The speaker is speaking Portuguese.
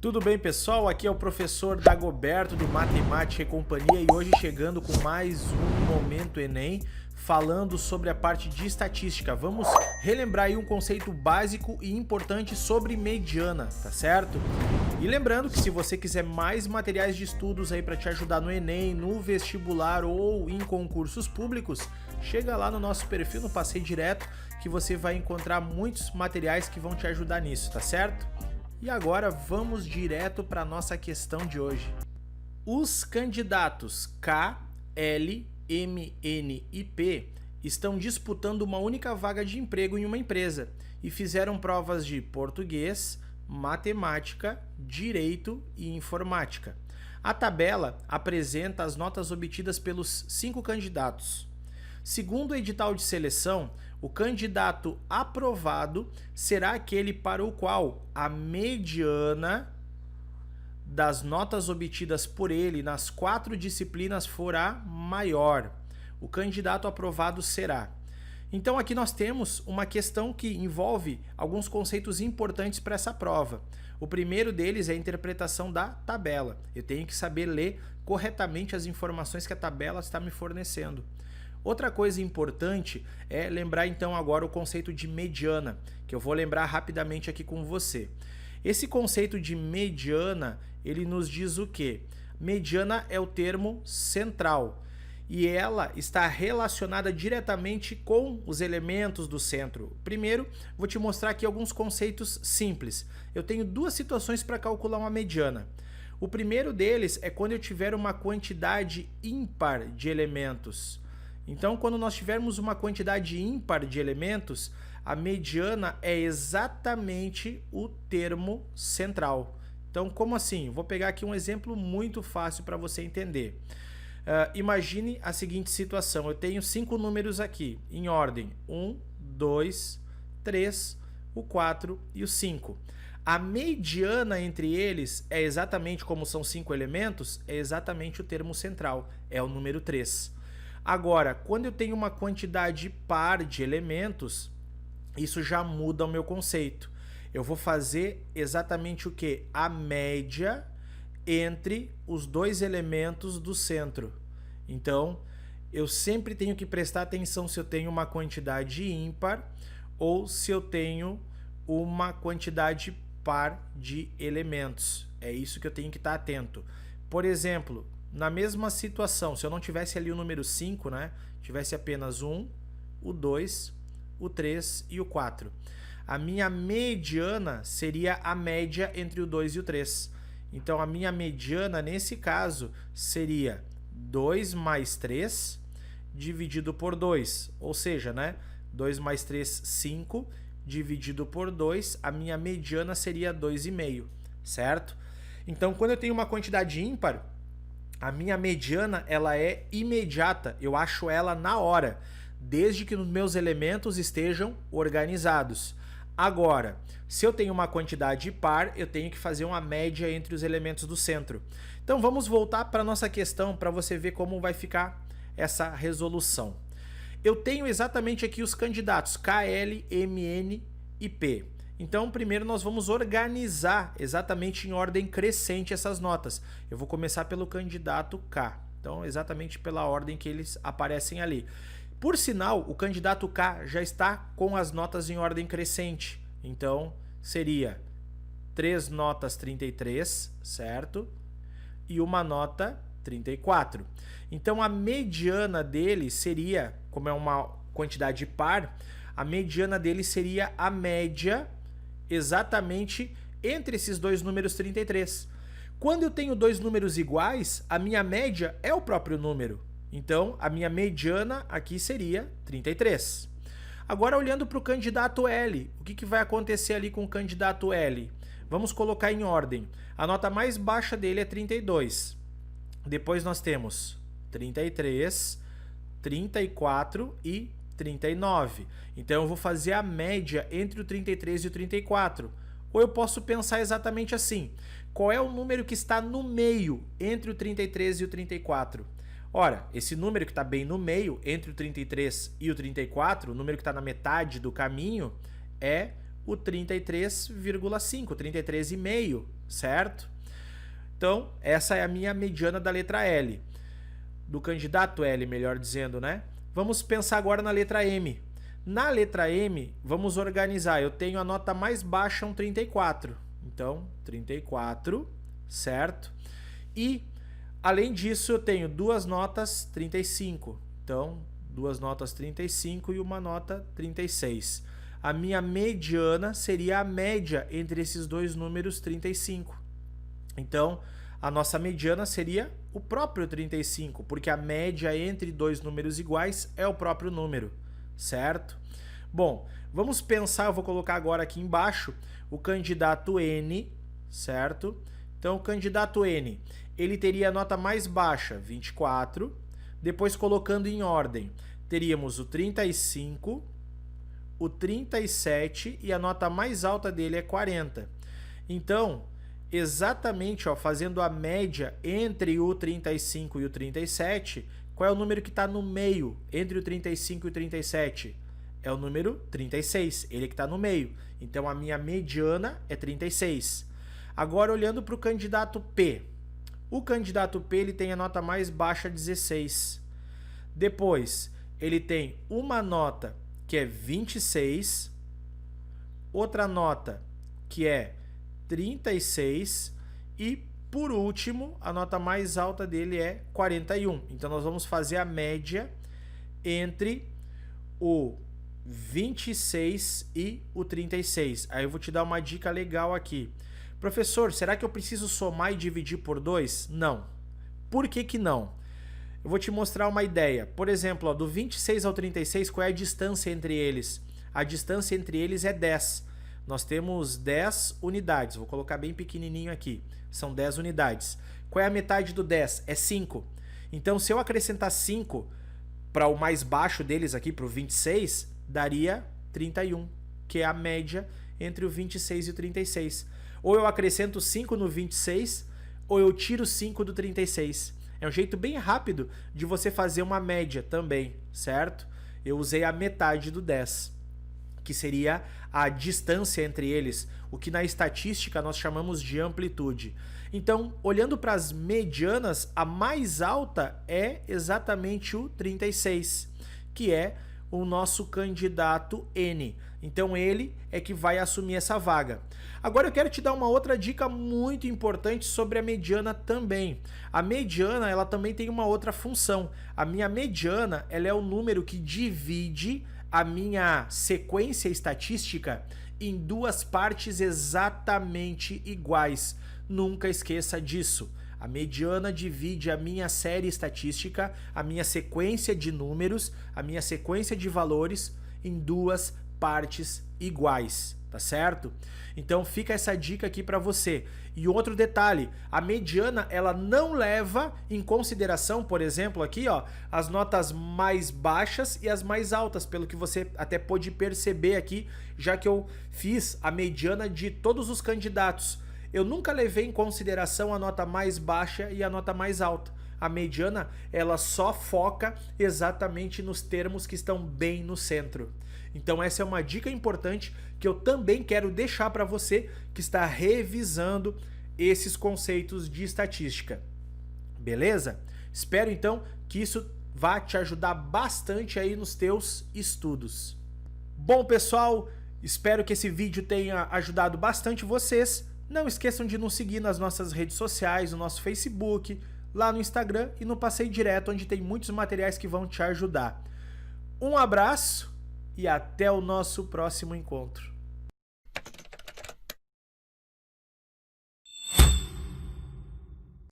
Tudo bem, pessoal? Aqui é o professor Dagoberto do Matemática e Companhia e hoje chegando com mais um Momento Enem, falando sobre a parte de estatística. Vamos relembrar aí um conceito básico e importante sobre mediana, tá certo? E lembrando que se você quiser mais materiais de estudos aí para te ajudar no Enem, no vestibular ou em concursos públicos, chega lá no nosso perfil, no Passeio Direto, que você vai encontrar muitos materiais que vão te ajudar nisso, tá certo? E agora vamos direto para a nossa questão de hoje. Os candidatos K, L, M, N e P estão disputando uma única vaga de emprego em uma empresa e fizeram provas de português, matemática, direito e informática. A tabela apresenta as notas obtidas pelos 5 candidatos. Segundo o edital de seleção, o candidato aprovado será aquele para o qual a mediana das notas obtidas por ele nas 4 disciplinas for a maior. O candidato aprovado será. Então aqui nós temos uma questão que envolve alguns conceitos importantes para essa prova. O primeiro deles é a interpretação da tabela. Eu tenho que saber ler corretamente as informações que a tabela está me fornecendo. Outra coisa importante é lembrar então agora o conceito de mediana, que eu vou lembrar rapidamente aqui com você. Esse conceito de mediana, ele nos diz o quê? Mediana é o termo central e ela está relacionada diretamente com os elementos do centro. Primeiro, vou te mostrar aqui alguns conceitos simples. Eu tenho 2 situações para calcular uma mediana. O primeiro deles é quando eu tiver uma quantidade ímpar de elementos. Então, quando nós tivermos uma quantidade ímpar de elementos, a mediana é exatamente o termo central. Então, como assim? Vou pegar aqui um exemplo muito fácil para você entender. Imagine a seguinte situação. Eu tenho 5 números aqui, em ordem. 1, 2, 3, o 4 e o 5. A mediana entre eles é exatamente como são 5 elementos, é exatamente o termo central, é o número 3. Agora, quando eu tenho uma quantidade par de elementos, isso já muda o meu conceito. Eu vou fazer exatamente o quê? A média entre os 2 elementos do centro. Então, eu sempre tenho que prestar atenção se eu tenho uma quantidade ímpar ou se eu tenho uma quantidade par de elementos. É isso que eu tenho que estar atento. Por exemplo, na mesma situação, se eu não tivesse ali o número 5, né? Tivesse apenas 1, o 2, o 3 e o 4. A minha mediana seria a média entre o 2 e o 3. Então, a minha mediana, nesse caso, seria 2 mais 3 dividido por 2. Ou seja, né? 2 mais 3, 5, dividido por 2, a minha mediana seria 2,5, certo? Então, quando eu tenho uma quantidade ímpar, a minha mediana ela é imediata, eu acho ela na hora, desde que os meus elementos estejam organizados. Agora, se eu tenho uma quantidade par, eu tenho que fazer uma média entre os elementos do centro. Então vamos voltar para a nossa questão para você ver como vai ficar essa resolução. Eu tenho exatamente aqui os candidatos K, L, M, N e P. Então, primeiro nós vamos organizar exatamente em ordem crescente essas notas. Eu vou começar pelo candidato K. Então, exatamente pela ordem que eles aparecem ali. Por sinal, o candidato K já está com as notas em ordem crescente. Então, seria 3 notas 33, certo? E uma nota 34. Então, a mediana dele seria, como é uma quantidade par, a mediana dele seria a média exatamente entre esses 2 números 33. Quando eu tenho 2 números iguais, a minha média é o próprio número. Então, a minha mediana aqui seria 33. Agora, olhando para o candidato L, o que vai acontecer ali com o candidato L? Vamos colocar em ordem. A nota mais baixa dele é 32. Depois nós temos 33, 34 e 39. Então eu vou fazer a média entre o 33 e o 34. Ou eu posso pensar exatamente assim: qual é o número que está no meio entre o 33 e o 34? Ora, esse número que está bem no meio, entre o 33 e o 34, o número que está na metade do caminho, é o 33,5, 33,5, certo? Então, essa é a minha mediana da letra L. Do candidato L, melhor dizendo, né? Vamos pensar agora na letra M. Na letra M, vamos organizar. Eu tenho a nota mais baixa, um 34. Então, 34, certo? E, além disso, eu tenho duas notas 35. Então, duas notas 35 e uma nota 36. A minha mediana seria a média entre esses dois números 35. Então, a nossa mediana seria o próprio 35, porque a média entre dois números iguais é o próprio número, certo? Bom, vamos pensar, eu vou colocar agora aqui embaixo o candidato N, certo? Então, o candidato N, ele teria a nota mais baixa, 24, depois colocando em ordem, teríamos o 35, o 37 e a nota mais alta dele é 40. Então, exatamente, ó, fazendo a média entre o 35 e o 37, qual é o número que está no meio entre o 35 e o 37? É o número 36, ele que está no meio. Então, a minha mediana é 36. Agora, olhando para o candidato P. O candidato P ele tem a nota mais baixa, 16. Depois, ele tem uma nota que é 26, outra nota que é 36 e, por último, a nota mais alta dele é 41. Então, nós vamos fazer a média entre o 26 e o 36. Aí eu vou te dar uma dica legal aqui. Professor, será que eu preciso somar e dividir por 2? Não. Por que que não? Eu vou te mostrar uma ideia. Por exemplo, ó, do 26 ao 36, qual é a distância entre eles? A distância entre eles é 10. Nós temos 10 unidades. Vou colocar bem pequenininho aqui. São 10 unidades. Qual é a metade do 10? É 5. Então, se eu acrescentar 5 para o mais baixo deles aqui, para o 26, daria 31, que é a média entre o 26 e o 36. Ou eu acrescento 5 no 26, ou eu tiro 5 do 36. É um jeito bem rápido de você fazer uma média também, certo? Eu usei a metade do 10, que seria a distância entre eles, o que na estatística nós chamamos de amplitude. Então, olhando para as medianas, a mais alta é exatamente o 36, que é o nosso candidato N. Então, ele é que vai assumir essa vaga. Agora, eu quero te dar uma outra dica muito importante sobre a mediana também. A mediana, ela também tem uma outra função. A minha mediana, ela é o número que divide a minha sequência estatística em duas partes exatamente iguais. Nunca esqueça disso. A mediana divide a minha série estatística, a minha sequência de números, a minha sequência de valores em duas partes iguais, tá certo? Então fica essa dica aqui para você. E outro detalhe, a mediana ela não leva em consideração, por exemplo, aqui, ó, as notas mais baixas e as mais altas, pelo que você até pode perceber aqui, já que eu fiz a mediana de todos os candidatos. Eu nunca levei em consideração a nota mais baixa e a nota mais alta. A mediana, ela só foca exatamente nos termos que estão bem no centro. Então essa é uma dica importante que eu também quero deixar para você que está revisando esses conceitos de estatística. Beleza? Espero então que isso vá te ajudar bastante aí nos teus estudos. Bom, pessoal, espero que esse vídeo tenha ajudado bastante vocês. Não esqueçam de nos seguir nas nossas redes sociais, no nosso Facebook, lá no Instagram e no Passeio Direto, onde tem muitos materiais que vão te ajudar. Um abraço e até o nosso próximo encontro.